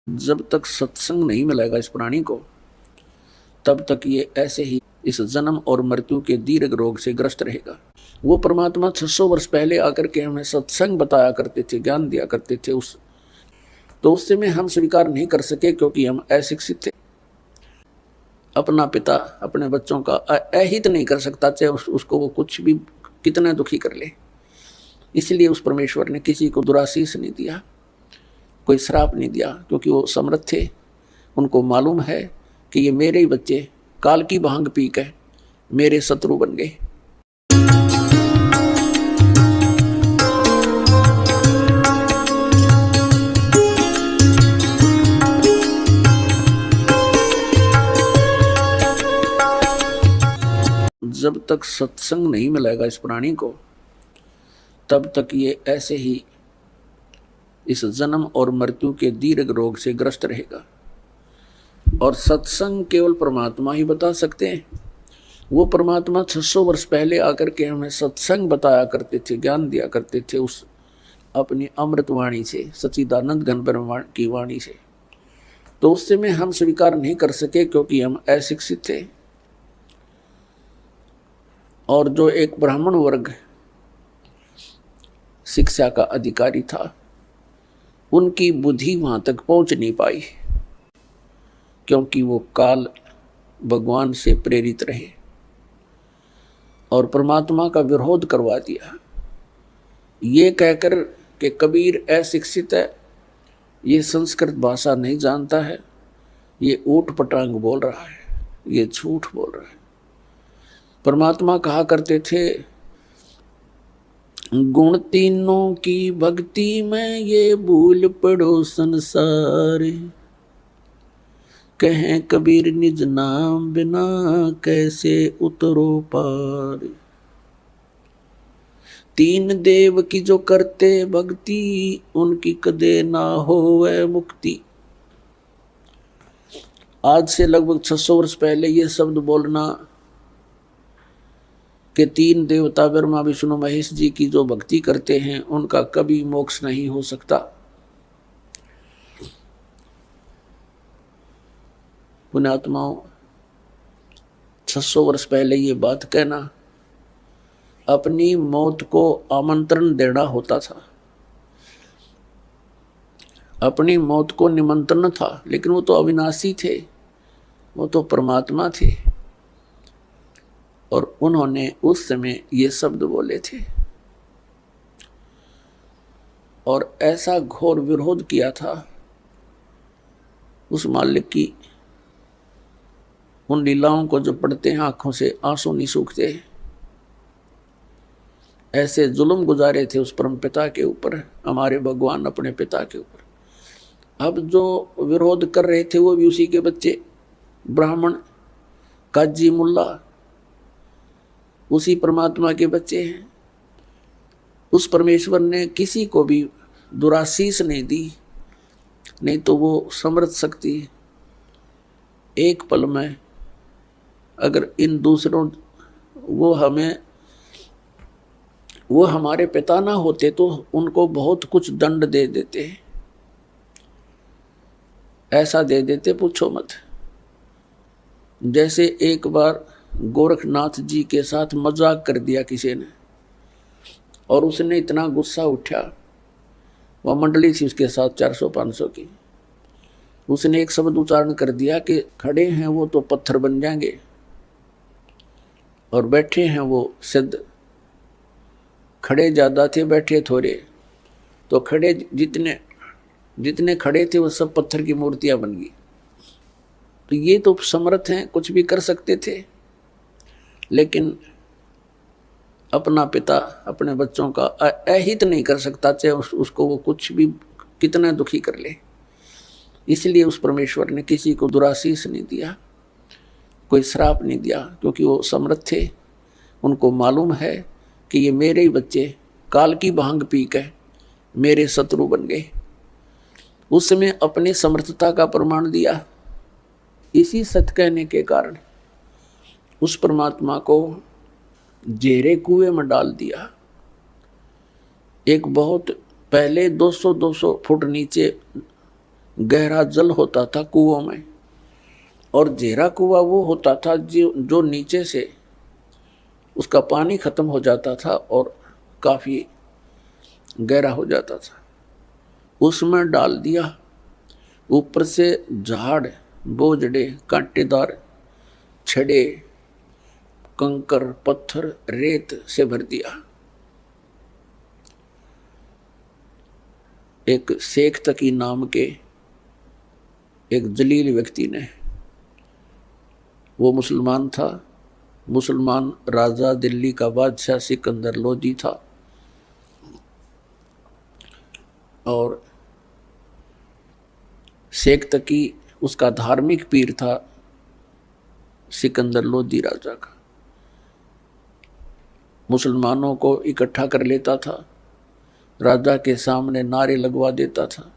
जब तक सत्संग नहीं मिलेगा इस प्राणी को, तब तक ये ऐसे ही इस जन्म और मृत्यु के दीर्घ रोग से ग्रस्त रहेगा। वो परमात्मा 600 वर्ष पहले आकर के हमें सत्संग बताया करते थे, ज्ञान दिया करते थे, तो उस समय हम स्वीकार नहीं कर सके क्योंकि हम अशिक्षित थे। अपना पिता अपने बच्चों का अहित नहीं कर सकता, चाहे उसको वो कुछ भी कितना दुखी कर ले। इसलिए उस परमेश्वर ने किसी को दुराशीष नहीं दिया, कोई श्राप नहीं दिया, क्योंकि वो समर्थ थे। उनको मालूम है कि ये मेरे ही बच्चे काल की भांग पी के मेरे शत्रु बन गए। जब तक सत्संग नहीं मिलेगा इस प्राणी को, तब तक ये ऐसे ही इस जन्म और मृत्यु के दीर्घ रोग से ग्रस्त रहेगा। और सत्संग केवल परमात्मा ही बता सकते हैं। वो परमात्मा 600 वर्ष पहले आकर के हमें सत्संग बताया करते थे, ज्ञान दिया करते थे, उस अपनी अमृत वाणी से, सच्चिदानंद घन ब्रह्म की वाणी से। तो उस समय हम स्वीकार नहीं कर सके क्योंकि हम अशिक्षित थे। और जो एक ब्राह्मण वर्ग शिक्षा का अधिकारी था, उनकी बुद्धि वहां तक पहुंच नहीं पाई, क्योंकि वो काल भगवान से प्रेरित रहे और परमात्मा का विरोध करवा दिया, ये कहकर कि कबीर अशिक्षित है, ये संस्कृत भाषा नहीं जानता है, ये ऊट पटांग बोल रहा है, ये झूठ बोल रहा है। परमात्मा कहा करते थे, गुण तीनों की भक्ति में ये भूल पड़ो संसार, कहें कबीर निज नाम बिना कैसे उतरो पार। तीन देव की जो करते भक्ति, उनकी कदे ना होवे मुक्ति। आज से लगभग 600 वर्ष पहले ये शब्द बोलना कि तीन देवता ब्रह्मा विष्णु महेश जी की जो भक्ति करते हैं उनका कभी मोक्ष नहीं हो सकता। पुण्यात्माओं, 600 वर्ष पहले ये बात कहना अपनी मौत को आमंत्रण देना होता था, अपनी मौत को निमंत्रण था। लेकिन वो तो अविनाशी थे, वो तो परमात्मा थे, और उन्होंने उस समय ये शब्द बोले थे और ऐसा घोर विरोध किया था उस मालिक की। उन लीलाओं को जो पढ़ते हैं आंखों से आंसू नहीं सूखते, ऐसे जुल्म गुजारे थे उस परम पिता के ऊपर, हमारे भगवान अपने पिता के ऊपर। अब जो विरोध कर रहे थे वो भी उसी के बच्चे, ब्राह्मण काजी मुल्ला, उसी परमात्मा के बच्चे हैं। उस परमेश्वर ने किसी को भी दुराशीष नहीं दी, नहीं तो वो समर्थ शक्ति एक पल में, अगर इन दूसरों वो हमारे पिता ना होते तो उनको बहुत कुछ दंड दे देते, ऐसा दे देते पूछो मत। जैसे एक बार गोरखनाथ जी के साथ मजाक कर दिया किसी ने, और उसने इतना गुस्सा उठा, वह मंडली थी उसके साथ 400-500 की, उसने एक शब्द उच्चारण कर दिया कि खड़े हैं वो तो पत्थर बन जाएंगे और बैठे हैं वो सिद्ध। खड़े ज्यादा थे, बैठे थोड़े, तो खड़े जितने खड़े थे वो सब पत्थर की मूर्तियां बन गई। तो ये तो समर्थ हैं, कुछ भी कर सकते थे, लेकिन अपना पिता अपने बच्चों का अहित नहीं कर सकता, चाहे उसको वो कुछ भी कितना दुखी कर ले। इसलिए उस परमेश्वर ने किसी को दुराशीष नहीं दिया, कोई श्राप नहीं दिया, क्योंकि वो समर्थ थे। उनको मालूम है कि ये मेरे ही बच्चे काल की भांग पी के मेरे शत्रु बन गए। उस समय अपनी समर्थता का प्रमाण दिया। इसी सत्य कहने के कारण उस परमात्मा को जेरे कुएं में डाल दिया। एक बहुत पहले 200-200 फुट नीचे गहरा जल होता था कुओं में, और गहरा कुआं वो होता था जो नीचे से उसका पानी खत्म हो जाता था और काफी गहरा हो जाता था। उसमें डाल दिया, ऊपर से झाड़, बोझड़े, कांटेदार छड़े, कंकर, पत्थर, रेत से भर दिया। एक शेख तकी नाम के एक जलील व्यक्ति ने, वो मुसलमान था, मुसलमान राजा, दिल्ली का बादशाह सिकंदर लोधी था, और शेख तकी उसका धार्मिक पीर था, सिकंदर लोधी राजा का। मुसलमानों को इकट्ठा कर लेता था, राजा के सामने नारे लगवा देता था,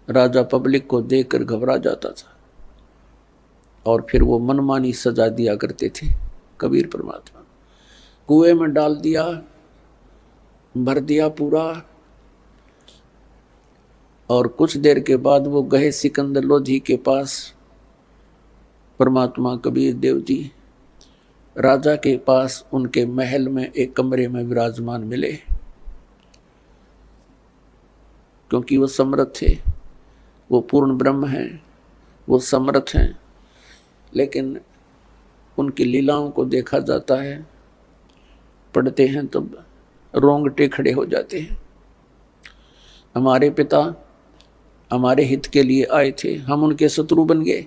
राजा पब्लिक को देखकर घबरा जाता था, और फिर वो मनमानी सजा दिया करते थे। कबीर परमात्मा कुएं में डाल दिया, भर दिया पूरा, और कुछ देर के बाद वो गए सिकंदर लोधी के पास। परमात्मा कबीर देव जी राजा के पास उनके महल में एक कमरे में विराजमान मिले, क्योंकि वो समर्थ थे, वो पूर्ण ब्रह्म हैं, वो समर्थ हैं, लेकिन उनकी लीलाओं को देखा जाता है, पढ़ते हैं तब रोंगटे खड़े हो जाते हैं। हमारे पिता हमारे हित के लिए आए थे, हम उनके शत्रु बन गए।